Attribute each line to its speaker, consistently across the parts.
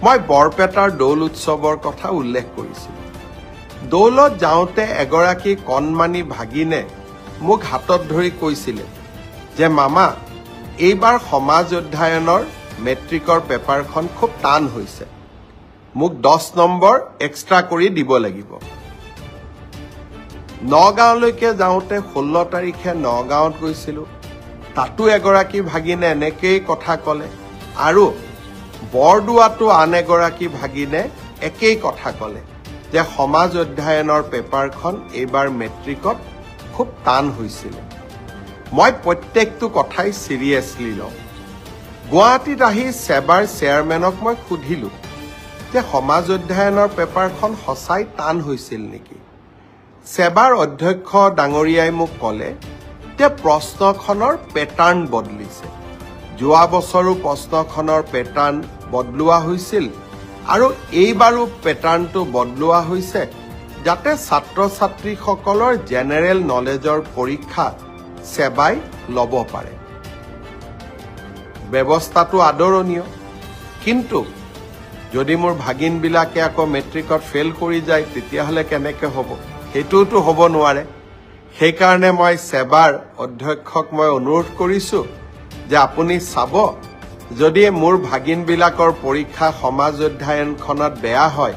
Speaker 1: মই বৰপেটাৰ দৌল উৎসৱৰ কথা উল্লেখ কৰিছিলোঁ। দৌলত যাওঁতে এগৰাকী কণমানি ভাগিনে মোক হাতত ধৰি কৈছিলে যে মামা, এইবাৰ সমাজ অধ্যয়নৰ মেট্ৰিকৰ পেপাৰখন খুব টান হৈছে, মোক 10 নম্বৰ এক্সট্ৰা কৰি দিব লাগিব। নগাঁৱলৈকে যাওঁতে 16 তাৰিখে নগাঁৱত গৈছিলোঁ, তাতো এগৰাকী ভাগিনে এনেকেই কথা ক'লে, আৰু বৰদোৱাতো আন এগৰাকী ভাগিনে একেই কথা ক'লে যে সমাজ অধ্যয়নৰ পেপাৰখন এইবাৰ মেট্ৰিকত খুব টান হৈছিল। মই প্ৰত্যেকটো কথাই চিৰিয়াছলি লওঁ। গুৱাহাটীত আহি সেবাৰ চেয়াৰমেনক মই সুধিলোঁ যে সমাজ অধ্যয়নৰ পেপাৰখন সঁচাই টান হৈছিল নেকি। সেবাৰ অধ্যক্ষ ডাঙৰীয়াই মোক ক'লে যে প্ৰশ্নখনৰ পেটাৰ্ণ বদলিছে। যোৱা বছৰো প্ৰশ্নখনৰ পেটাৰ্ণ বদলোৱা হৈছিল আৰু এইবাৰো পেটাৰ্ণটো বদলোৱা হৈছে যাতে ছাত্ৰ ছাত্ৰীসকলৰ জেনেৰেল নলেজৰ পৰীক্ষা সেবাই ল'ব পাৰে। ব্যৱস্থাটো আদৰণীয়, কিন্তু যদি মোৰ ভাগিনবিলাকে আকৌ মেট্ৰিকত ফেইল কৰি যায় তেতিয়াহ'লে কেনেকৈ হ'ব? সেইটোতো হ'ব নোৱাৰে। সেইকাৰণে মই সেবাৰ অধ্যক্ষক মই অনুৰোধ কৰিছোঁ যে আপুনি চাব, যদি মোৰ ভাগিনবিলাকৰ পৰীক্ষা সমাজ অধ্যয়নখনত বেয়া হয়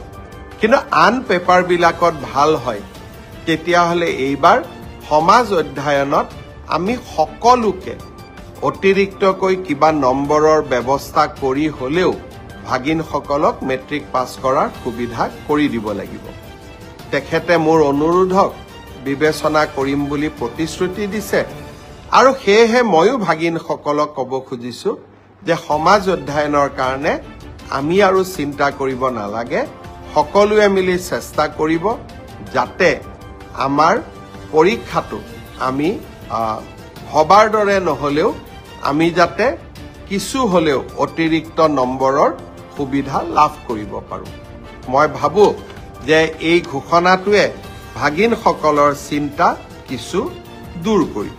Speaker 1: কিন্তু আন পেপাৰবিলাকত ভাল হয়, তেতিয়াহ'লে এইবাৰ সমাজ অধ্যয়নত আমি সকলোকে অতিৰিক্তকৈ কিবা নম্বৰৰ ব্যৱস্থা কৰি হ'লেও ভাগিনসকলক মেট্ৰিক পাছ কৰাৰ সুবিধা কৰি দিব লাগিব। তেখেতে মোৰ অনুৰোধক বিবেচনা কৰিম বুলি প্ৰতিশ্ৰুতি দিছে, আৰু সেয়েহে ময়ো ভাগিনসকলক ক'ব খুজিছোঁ যে সমাজ অধ্যয়নৰ কাৰণে আমি আৰু চিন্তা কৰিব নালাগে। সকলোৱে মিলি চেষ্টা কৰিব যাতে আমাৰ পৰীক্ষাটো আমি ভবাৰ দৰে নহ'লেও আমি যাতে কিছু হ'লেও অতিৰিক্ত নম্বৰৰ সুবিধা লাভ কৰিব পাৰোঁ। মই ভাবোঁ যে এই ঘোষণাটোৱে ভাগিনসকলৰ চিন্তা কিছু দূৰ কৰিব।